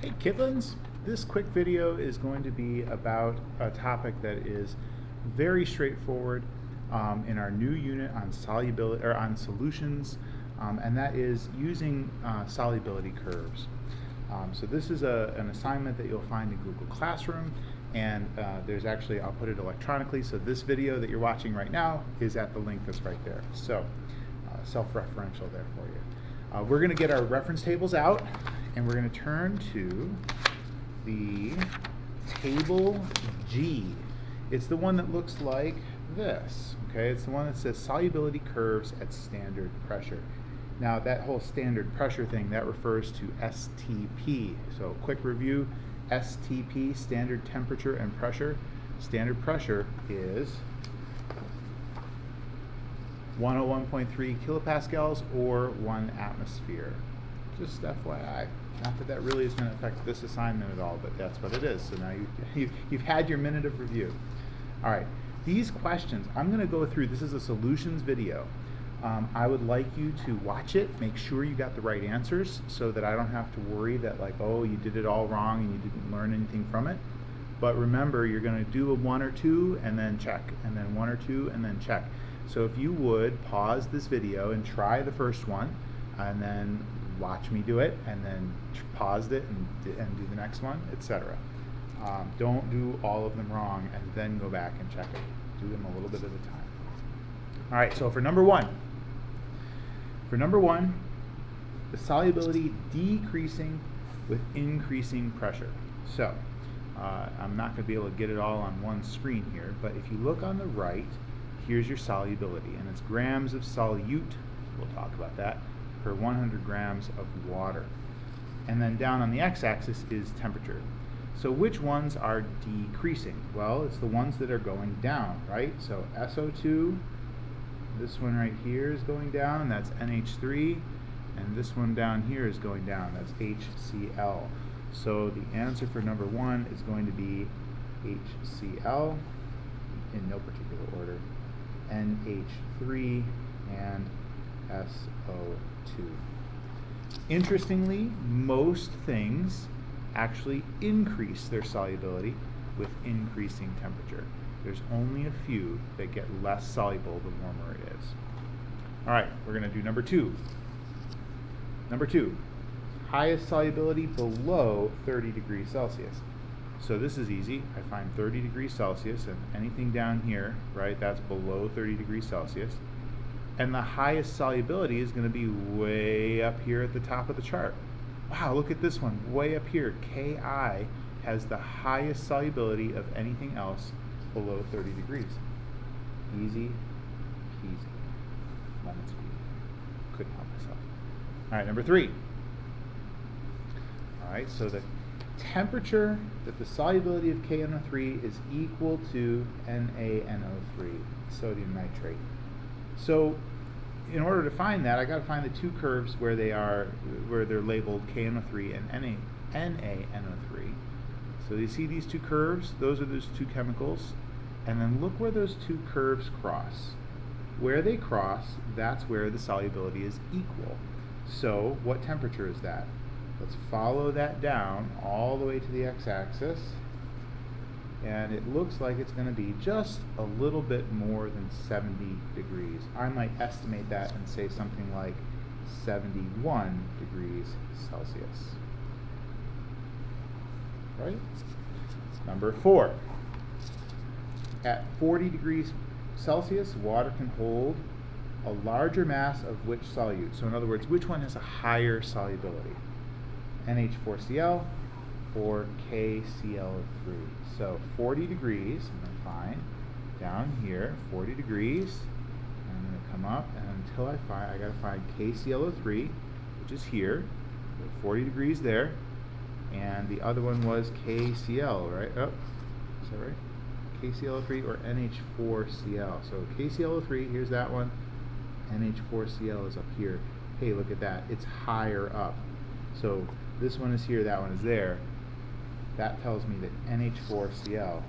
Hey Kitlins, this quick video is going to be about a topic that is very straightforward in our new unit on solubility or on solutions, and that is using solubility curves. So this is an assignment that you'll find in Google Classroom, and there's actually, I'll put it electronically, so this video that you're watching right now is at the link that's right there. So self-referential there for you. We're going to get our reference tables out, and we're going to turn to the table G. It's the one that looks like this, okay? It's the one that says solubility curves at standard pressure. Now that whole standard pressure thing, that refers to STP. So quick review, STP, standard temperature and pressure. Standard pressure is 101.3 kilopascals or 1 atmosphere. Just FYI. Not that that really is going to affect this assignment at all, but that's what it is. So now you've had your minute of review. All right, these questions, I'm going to go through. This is a solutions video. I would like you to watch it, make sure you got the right answers so that I don't have to worry that like, oh, you did it all wrong and you didn't learn anything from it. But remember, you're going to do a 1 or 2 and then check, and then 1 or 2 and then check. So if you would pause this video and try the first one, and then watch me do it, and then pause it and do the next one, etc. Don't do all of them wrong and then go back and check it. Do them a little bit at a time. All right, so for number one, the solubility decreasing with increasing pressure. So I'm not going to be able to get it all on one screen here, but if you look on the right, here's your solubility, and it's grams of solute, we'll talk about that, per 100 grams of water. And then down on the x-axis is temperature. So which ones are decreasing? Well, it's the ones that are going down, right? So SO2, this one right here is going down, and that's NH3, and this one down here is going down, that's HCl. So the answer for number 1 is going to be HCl, in no particular order, NH3, and SO2. Interestingly, most things actually increase their solubility with increasing temperature. There's only a few that get less soluble the warmer it is. All right, we're going to do number 2. Number 2, highest solubility below 30 degrees Celsius. So this is easy. I find 30 degrees Celsius, and anything down here, right, that's below 30 degrees Celsius. And the highest solubility is going to be way up here at the top of the chart. Wow, look at this one, way up here. Ki has the highest solubility of anything else below 30 degrees. Easy peasy. Lemon squeezy. Couldn't help myself. All right, number 3. All right, so the temperature that the solubility of KNO3 is equal to NaNO3, sodium nitrate. So in order to find that, I got to find the 2 curves where they're labeled KNO3 and NaNO3. So you see these 2 curves, those are those 2 chemicals, and then look where those 2 curves cross. Where they cross, that's where the solubility is equal. So what temperature is that? Let's follow that down all the way to the x-axis, and it looks like it's going to be just a little bit more than 70 degrees. I might estimate that and say something like 71 degrees Celsius. Right? Number 4. At 40 degrees Celsius, water can hold a larger mass of which solute? So in other words, which one has a higher solubility? NH4Cl or KCl3. So 40 degrees, I'm going to find down here 40 degrees, and I'm going to come up, and until I got to find KClO3, which is here, 40 degrees there, and the other one was KCl, right? Oh, is that right? KClO3 or NH4Cl. So KClO3, here's that one, NH4Cl is up here. Hey, look at that, it's higher up. So this one is here, that one is there. That tells me that NH4Cl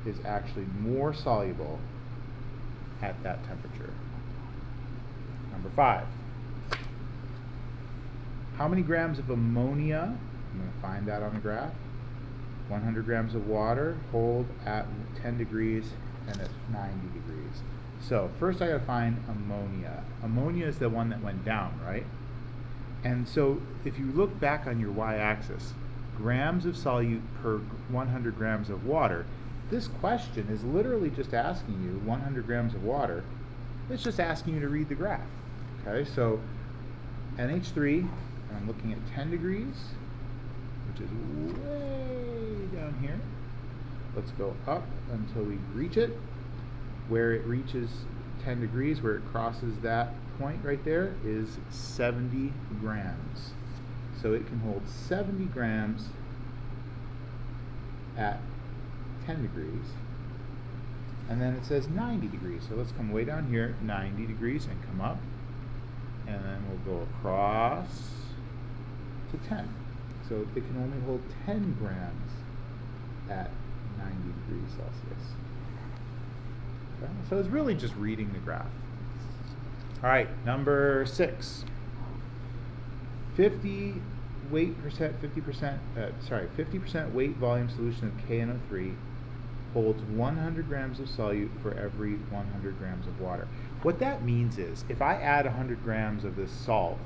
is actually more soluble at that temperature. Number 5. How many grams of ammonia? I'm going to find that on the graph. 100 grams of water hold at 10 degrees and at 90 degrees. So first I got to find ammonia. Ammonia is the one that went down, right? And so if you look back on your y-axis, grams of solute per 100 grams of water, this question is literally just asking you 100 grams of water. It's just asking you to read the graph. Okay, so NH3, and I'm looking at 10 degrees, which is way down here. Let's go up until we reach it. Where it reaches 10 degrees, where it crosses that point right there, is 70 grams. So it can hold 70 grams at 10 degrees. And then it says 90 degrees. So let's come way down here, 90 degrees, and come up. And then we'll go across to 10. So it can only hold 10 grams at 90 degrees Celsius. Okay? So it's really just reading the graph. All right, number 6. 50% weight volume solution of KNO3 holds 100 grams of solute for every 100 grams of water. What that means is if I add 100 grams of this salt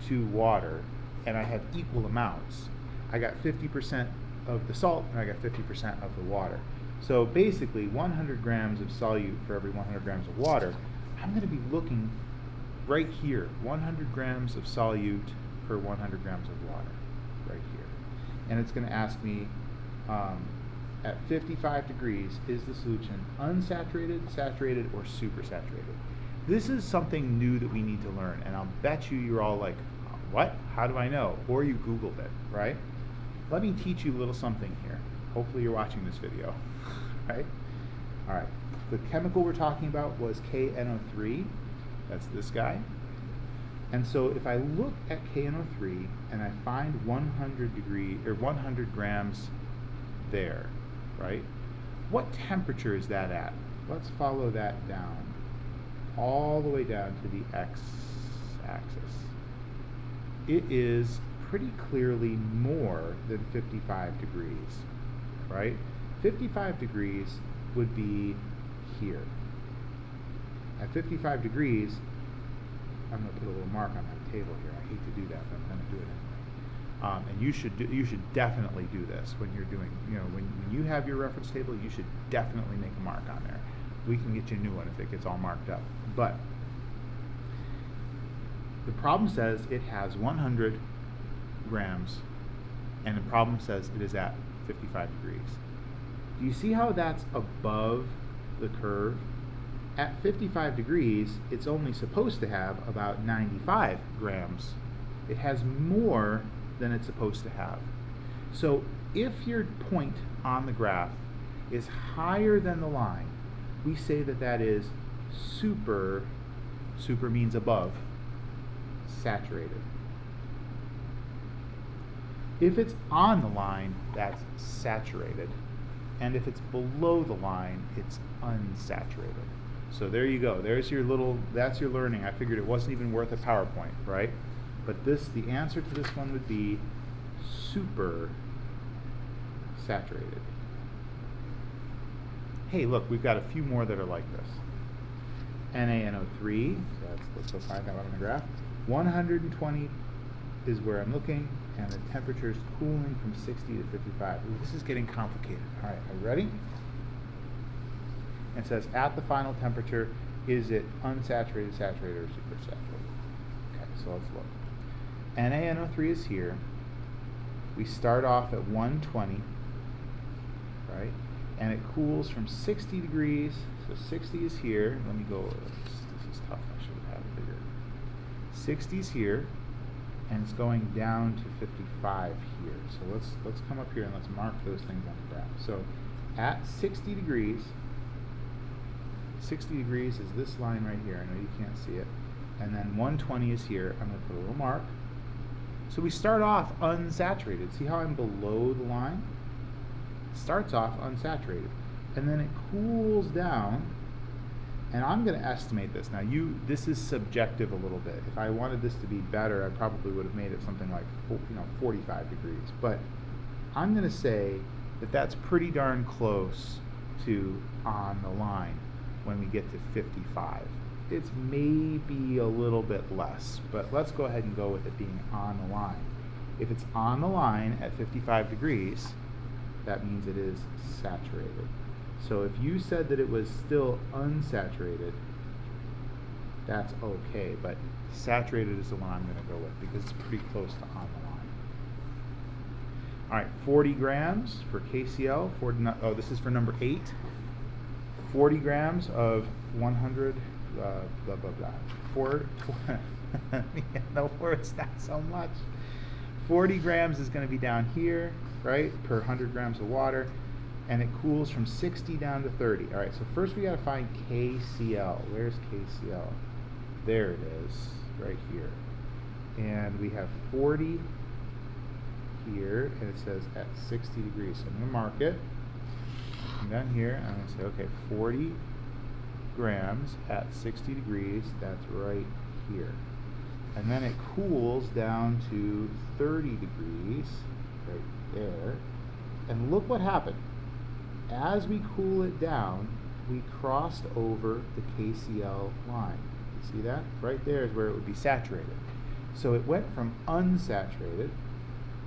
to water and I have equal amounts, I got 50% of the salt and I got 50% of the water. So basically 100 grams of solute for every 100 grams of water, I'm going to be looking right here, 100 grams of solute per 100 grams of water, right here. And it's going to ask me, at 55 degrees, is the solution unsaturated, saturated, or supersaturated? This is something new that we need to learn, and I'll bet you're all like, what? How do I know? Or you Googled it, right? Let me teach you a little something here. Hopefully you're watching this video, right? All right, the chemical we're talking about was KNO3. That's this guy. And so if I look at KNO3 and I find 100 grams there, right? What temperature is that at? Let's follow that down, all the way down to the x-axis. It is pretty clearly more than 55 degrees, right? 55 degrees would be here. At 55 degrees, I'm going to put a little mark on my table here. I hate to do that, but I'm going to do it anyway. And you should definitely do this when you're doing, when you have your reference table, you should definitely make a mark on there. We can get you a new one if it gets all marked up. But the problem says it has 100 grams, and the problem says it is at 55 degrees. Do you see how that's above the curve? At 55 degrees, it's only supposed to have about 95 grams. It has more than it's supposed to have. So if your point on the graph is higher than the line, we say that that is super means above, saturated. If it's on the line, that's saturated. And if it's below the line, it's unsaturated. So there you go. There's your that's your learning. I figured it wasn't even worth a PowerPoint, right? But the answer to this one would be super saturated. Hey, look, we've got a few more that are like this. NaNO3, so let's go find that one on the graph. 120 is where I'm looking, and the temperature is cooling from 60 to 55. Ooh, this is getting complicated. All right, are you ready? It says at the final temperature, is it unsaturated, saturated, or supersaturated? Okay, so let's look. NaNO3 is here. We start off at 120, right? And it cools from 60 degrees. So 60 is here. Let me go. This is tough. I should have had it bigger. 60 is here, and it's going down to 55 here. So let's come up here and let's mark those things on the graph. So at 60 degrees. 60 degrees is this line right here. I know you can't see it. And then 120 is here. I'm going to put a little mark. So we start off unsaturated. See how I'm below the line? Starts off unsaturated. And then it cools down And I'm going to estimate this. Now, this is subjective a little bit. If I wanted this to be better, I probably would have made it something like 45 degrees. But I'm going to say that that's pretty darn close to on the line when we get to 55. It's maybe a little bit less, but let's go ahead and go with it being on the line. If it's on the line at 55 degrees, that means it is saturated. So if you said that it was still unsaturated, that's okay, but saturated is the one I'm going to go with because it's pretty close to on the line. All right, 40 grams for KCl. This is for number 8. 40 grams of 100, blah, blah, blah. No words, not so much. 40 grams is going to be down here, right, per 100 grams of water, and it cools from 60 down to 30. All right, so first we got to find KCl. Where's KCl? There it is, right here. And we have 40 here, and it says at 60 degrees. So I'm going to mark it. And down here, I'm going to say, okay, 40 grams at 60 degrees, that's right here. And then it cools down to 30 degrees, right there. And look what happened. As we cool it down, we crossed over the KCl line. You see that? Right there is where it would be saturated. So it went from unsaturated,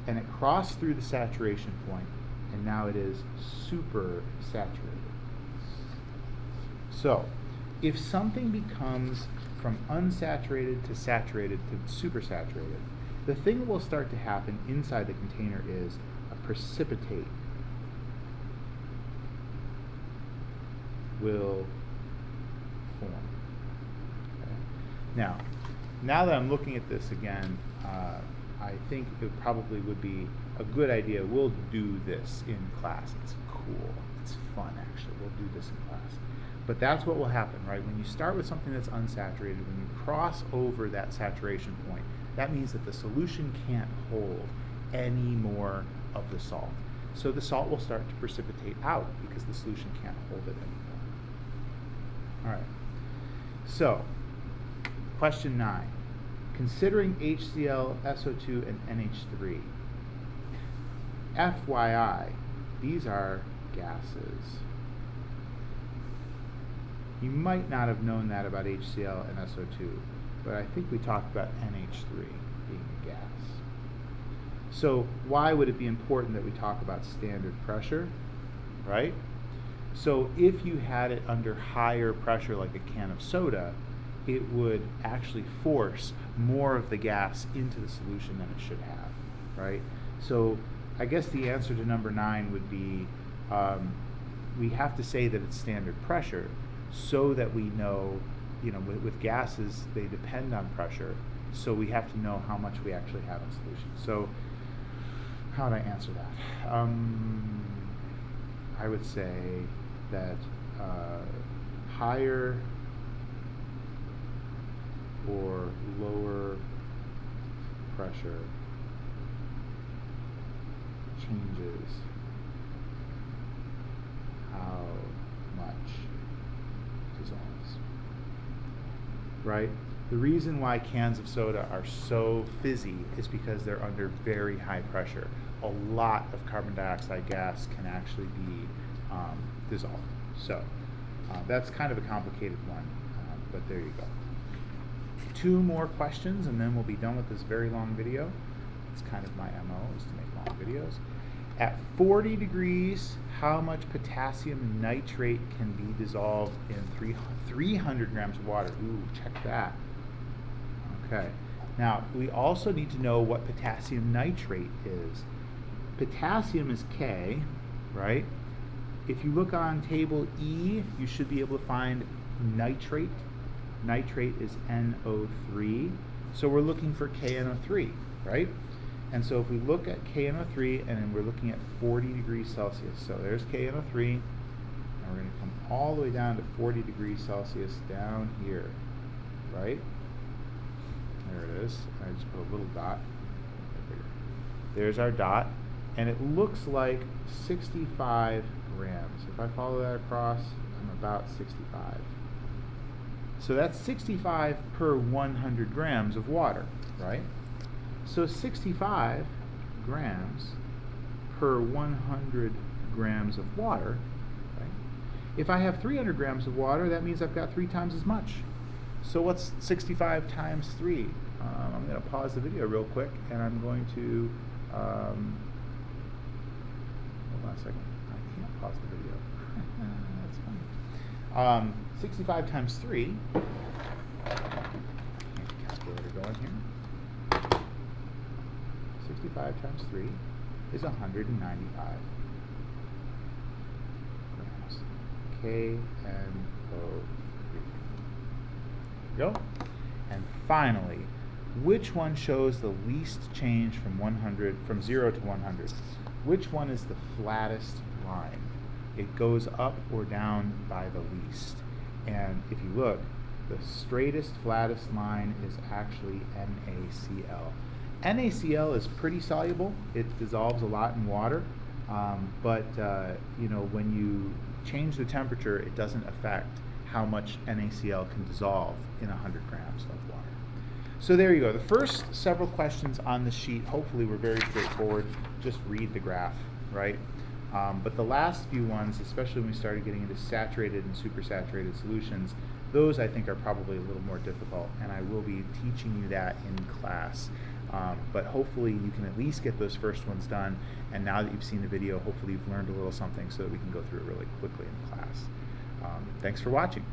and it crossed through the saturation point, and now it is super saturated. So, if something becomes from unsaturated to saturated to supersaturated, the thing that will start to happen inside the container is a precipitate will form. Okay. Now that I'm looking at this again, I think it probably would be a good idea. We'll do this in class. It's cool. It's fun, actually. We'll do this in class. But that's what will happen, right? When you start with something that's unsaturated, when you cross over that saturation point, that means that the solution can't hold any more of the salt. So the salt will start to precipitate out because the solution can't hold it anymore. All right. So, question 9. Considering HCl, SO2, and NH3. FYI, these are gases. You might not have known that about HCl and SO2, but I think we talked about NH3 being a gas. So why would it be important that we talk about standard pressure, right? So if you had it under higher pressure like a can of soda, it would actually force more of the gas into the solution than it should have, right? So I guess the answer to number 9 would be we have to say that it's standard pressure so that we know, with gases, they depend on pressure, so we have to know how much we actually have in solution. So how would I answer that? I would say that higher or lower pressure changes how much dissolves, right? The reason why cans of soda are so fizzy is because they're under very high pressure. A lot of carbon dioxide gas can actually be dissolved. So that's kind of a complicated one, but there you go. 2 more questions and then we'll be done with this very long video. It's kind of my MO, is to make long videos. At 40 degrees, how much potassium nitrate can be dissolved in 300 grams of water? Ooh, check that. Okay. Now, we also need to know what potassium nitrate is. Potassium is K, right? If you look on table E, you should be able to find nitrate. Nitrate is NO3. So we're looking for KNO3, right? And so if we look at KNO3 and then we're looking at 40 degrees Celsius. So there's KNO3, and we're going to come all the way down to 40 degrees Celsius down here, right? There it is. I just put a little dot. There's our dot. And it looks like 65 grams. If I follow that across, I'm about 65. So that's 65 per 100 grams of water, right? So 65 grams per 100 grams of water, right? If I have 300 grams of water, that means I've got 3 times as much. So what's 65 times 3? I'm going to pause the video real quick, and I'm going to, hold on a second. I can't pause the video. That's funny. 65 times 3, calculator going here. 65 times 3 is 195 grams. KNO3. Go. And finally, which one shows the least change from 0 to 100? Which one is the flattest line? It goes up or down by the least. And if you look, the straightest, flattest line is actually NaCl. NaCl is pretty soluble. It dissolves a lot in water, but when you change the temperature, it doesn't affect how much NaCl can dissolve in 100 grams of water. So there you go. The first several questions on the sheet hopefully were very straightforward. Just read the graph, right? But the last few ones, especially when we started getting into saturated and supersaturated solutions, those I think are probably a little more difficult, and I will be teaching you that in class. But hopefully you can at least get those first ones done, and now that you've seen the video, hopefully you've learned a little something so that we can go through it really quickly in class. Thanks for watching.